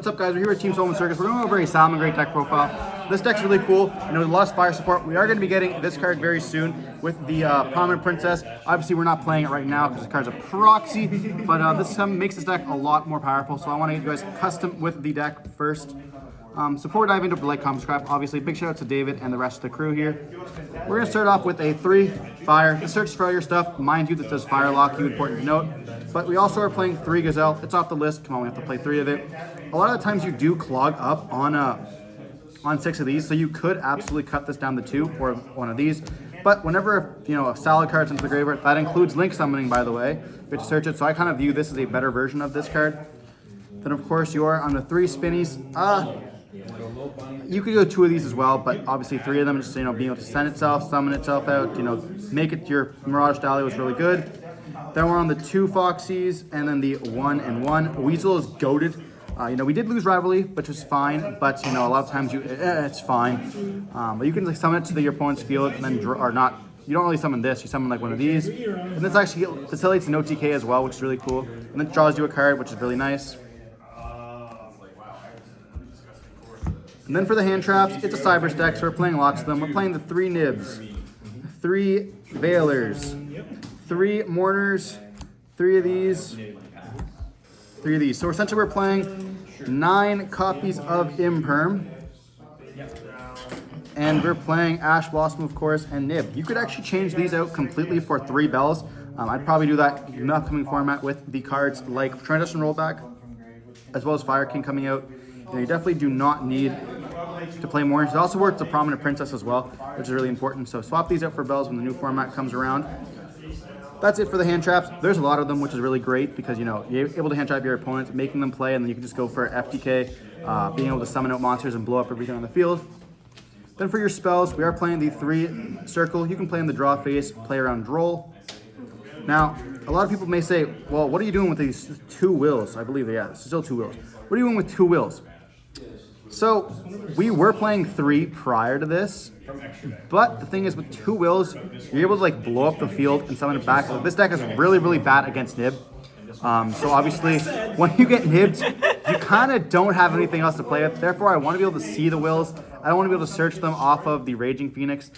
What's up, guys? We're here with Team Solemn Circus. We're going over a Salamangreat deck profile. This deck's really cool. You know, lost fire support. We are going to be getting this card very soon with the Prominent Princess. Obviously, we're not playing it right now because the card's a proxy, but this makes this deck a lot more powerful. So I want to get you guys custom with the deck first. So before we dive into like, comment, subscribe, obviously, big shout out to David and the rest of the crew here. We're going to start off with a 3 fire. This searches for all your stuff. Mind you, this does fire lock you, important to note. But we also are playing 3 Gazelle. It's off the list. Come on, we have to play 3 of it. A lot of the times you do clog up on 6 of these, so you could absolutely cut this down to 2 or 1 of these. But whenever, you know, a salad card's into the graveyard, that includes link summoning, by the way. You have to search it, so I kind of view this as a better version of this card. Then, of course, you are on the 3 spinnies. You could go 2 of these as well, but obviously 3 of them, just, you know, being able to send itself, summon itself out, you know, make it your Mirage Dahlia was really good. Then we're on the 2 Foxies, and then the 1 and 1. Weasel is goated. You know, we did lose Rivalry, which was fine, but, you know, a lot of times it's fine. But you can like summon it to your opponent's field, and then or not. You don't really summon this. You summon like one of these, and this actually facilitates no TK as well, which is really cool. And then it draws you a card, which is really nice. And then for the hand traps, it's a Cyber deck, so we're playing lots of them. We're playing the 3 Nibs, 3 Veilers, 3 Mourners, 3 of these, 3 of these. So essentially we're playing 9 copies of Imperm. And we're playing Ash Blossom, of course, and Nib. You could actually change these out completely for 3 bells. I'd probably do that in an upcoming format with the cards like Transition Rollback, as well as Fire King coming out. You know, you definitely do not need to play more. It also works the Prominent Princess as well, which is really important. So swap these out for bells when the new format comes around. That's it for the hand traps. There's a lot of them, which is really great because, you know, you're able to hand trap your opponents, making them play, and then you can just go for FTK, being able to summon out monsters and blow up everything on the field. Then for your spells, we are playing the 3 Circle. You can play in the draw phase, play around Droll. Now, a lot of people may say, well, what are you doing with these 2 wills? I believe, yeah, it's still 2 wills. What are you doing with 2 wills? So, we were playing 3 prior to this, but the thing is with 2 wills, you're able to like blow up the field and summon it back. So this deck is really, really bad against Nib. So obviously, when you get nibbed, you kind of don't have anything else to play with. Therefore, I want to be able to see the wills. I don't want to be able to search them off of the Raging Phoenix.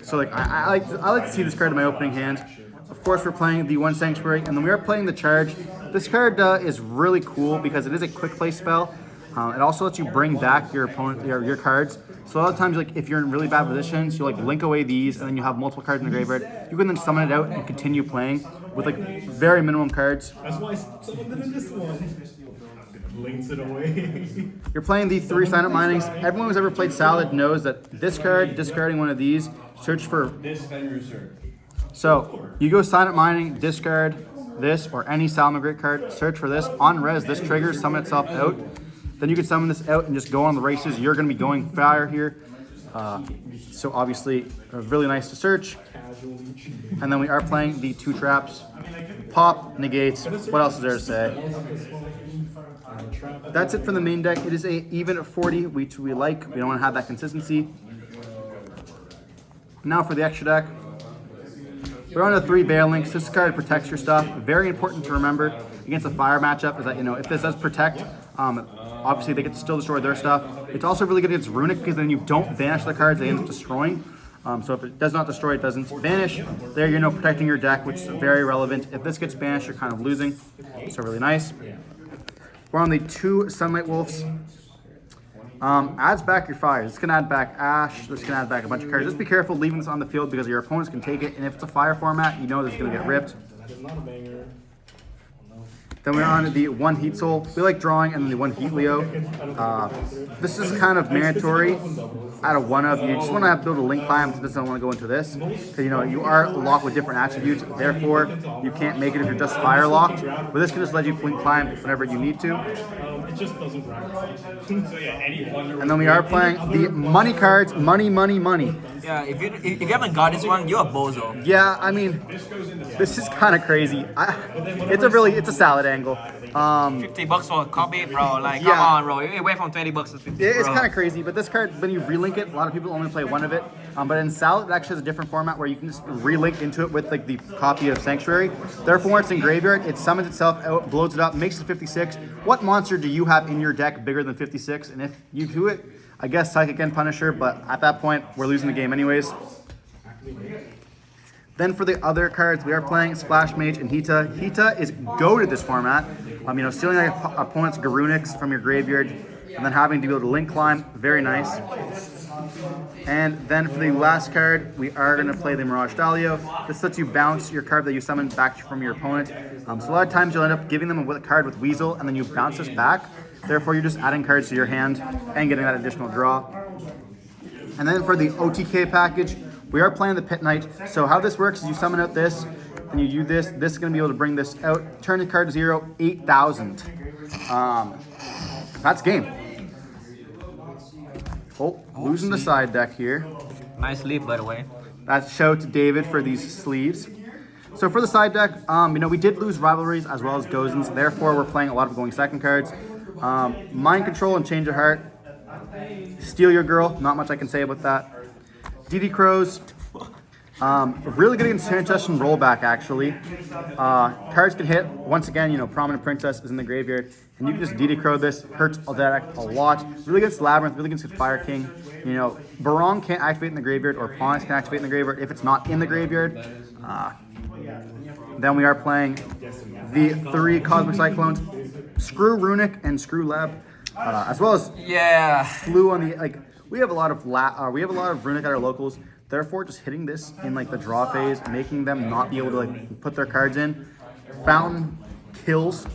So like I like to see this card in my opening hand. Of course, we're playing the 1 Sanctuary, and then we are playing the Charge. This card is really cool because it is a quick play spell. It also lets you bring back your opponent, your cards. So a lot of times, like if you're in really bad positions, you like link away these, and then you have multiple cards in the graveyard. You can then summon it out and continue playing with like very minimum cards. That's why someone did this one. Links it away. You're playing the 3 Silent Minings. Everyone who's ever played Salad knows that this card, discarding one of these, search for. So you go Silent Mining, discard this or any Salamangreat card, search for this. On res, this triggers, summon itself out. Then you can summon this out and just go on the races. You're going to be going fire here. So obviously, really nice to search. And then we are playing the 2 traps. Pop, negates. What else is there to say? That's it for the main deck. It is a even 40, which we like. We don't want to have that consistency. Now for the extra deck. We're on the 3 Bail Links. This card protects your stuff. Very important to remember against a fire matchup is that, you know, if this does protect, obviously they get to still destroy their stuff. It's also really good against Runic because then you don't banish the cards they end up destroying. So if it does not destroy, it doesn't vanish. There you're protecting your deck, which is very relevant. If this gets banished, you're kind of losing. So really nice. We're on the 2 Sunlight Wolves. Adds back your fires. This can add back Ash. This can add back a bunch of cards. Just be careful leaving this on the field because your opponents can take it. And if it's a fire format, you know this is going to get ripped. Then we're on the 1 Heat Soul. We like drawing, and then the 1 Heat Leo. This is kind of mandatory out of 1 of. You just want to have to build a link climb. So just don't want to go into this. Because, you know, you are locked with different attributes. Therefore, you can't make it if you're just fire locked. But this can just let you link climb whenever you need to. It just doesn't And then we are playing the money cards. Money, money, money. Yeah, if you haven't got this one, you're a bozo. Yeah, I mean, this is kind of crazy. It's a salad angle. $50 for a copy, bro. Like, Yeah. come on, bro. It went from $20 to 50. It's bro. kind of crazy, but this card, when you relink it, a lot of people only play 1 of it. But in Salad, it actually has a different format where you can just relink into it with like the copy of Sanctuary. Therefore, when it's in graveyard, it summons itself out, blows it up, makes it 56. What monster do you have in your deck bigger than 56, and if you do it, I guess Psychic and Punisher, but at that point, we're losing the game anyways. Then for the other cards, we are playing Splash Mage and Hita. Hita is goated this format. Stealing your opponent's Garunix from your graveyard, and then having to be able to link climb, very nice. And then for the last card, we are going to play the Mirage Dalio. This lets you bounce your card that you summoned back from your opponent. So a lot of times you'll end up giving them a card with Weasel, and then you bounce this back. Therefore, you're just adding cards to your hand and getting that additional draw. And then for the OTK package, we are playing the Pit Knight. So how this works is you summon out this, and you do this. This is going to be able to bring this out. Turn the card to 0, 8,000. That's game. Oh, losing the side deck here. Nice leap, by the way. That's shout to David for these sleeves. So for the side deck, we did lose rivalries as well as Gozens. Therefore, we're playing a lot of going second cards. Mind Control and Change of Heart. Steal Your Girl. Not much I can say about that. DD Crows. Really good against Sanchez and Rollback, actually. Cards can hit. Once again, Prominent Princess is in the graveyard. And you can just DD Crow this. Hurts all that a lot. Really against Labyrinth. Really against Fire King. Barong can't activate in the graveyard, or Pawns can activate in the graveyard if it's not in the graveyard. Then we are playing the 3 Cosmic Cyclones. Screw Runic and Screw Lab. As well as Flu on the, we have a lot of Runic at our locals. Therefore, just hitting this in the draw phase, making them not be able to put their cards in. Fountain kills.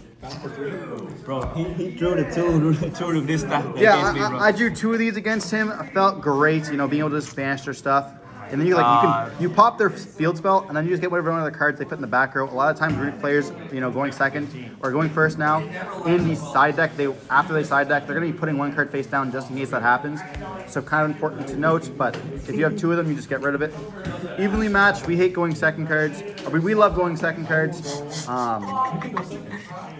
Bro, he drew the two of this stuff. Yeah, I drew 2 of these against him. I felt great, being able to just banish their stuff. And then you pop their field spell, and then you just get whatever one of the cards they put in the back row. A lot of times, Runic players, going second or going first now in the side deck, after they side deck, they're going to be putting 1 card face down just in case that happens. So kind of important to note. But if you have 2 of them, you just get rid of it. Evenly matched. We hate going second cards. We love going second cards.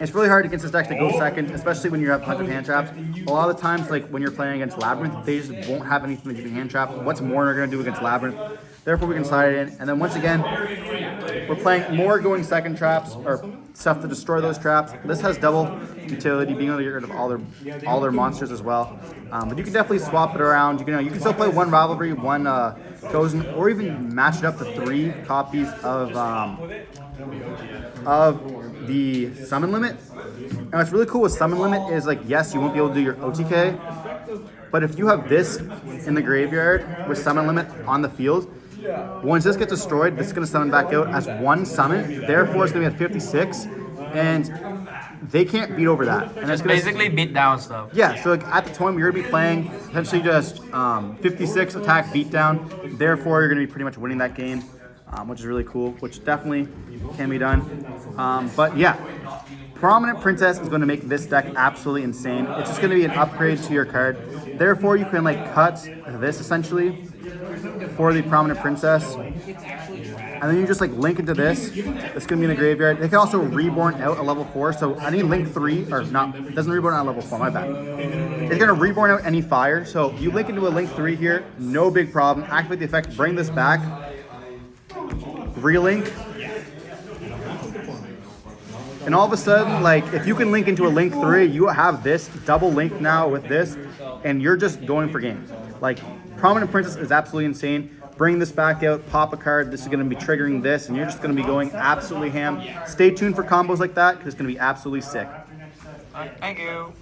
It's really hard against this deck to go second, especially when you have a bunch of hand traps. A lot of the times, when you're playing against Labyrinth, they just won't have anything to give you hand trap. What's Mourner going to do against Labyrinth? Therefore, we can slide it in. And then once again, we're playing more going second traps, or stuff to destroy those traps. This has double utility, being able to get rid of all their monsters as well. But you can definitely swap it around. You can still play 1 Rivalry, 1 Gozen, or even match it up to 3 copies of the Summon Limit. And what's really cool with Summon Limit is, yes, you won't be able to do your OTK, but if you have this in the graveyard with Summon Limit on the field, once this gets destroyed, this is going to summon back out as 1 summon. Therefore, it's going to be at 56, and they can't beat over that. And it's basically beat down stuff. Yeah, so at the time, you're going to be playing essentially just 56 attack beat down. Therefore, you're going to be pretty much winning that game, which is really cool, which definitely can be done. But yeah, Prominent Princess is going to make this deck absolutely insane. It's just going to be an upgrade to your card. Therefore, you can cut this essentially for the Prominent Princess, and then you just link into this. It's going to be in the graveyard. It can also reborn out at level 4. So any link 3, or not, it doesn't reborn out at level 4. My bad. It's going to reborn out any fire. So you link into a link 3 here, no big problem. Activate the effect, bring this back, relink. And all of a sudden, if you can link into a link 3, you have this double link now with this, and you're just going for game. Prominent Princess is absolutely insane. Bring this back out, pop a card. This is going to be triggering this, and you're just going to be going absolutely ham. Stay tuned for combos like that, because it's going to be absolutely sick. Thank you.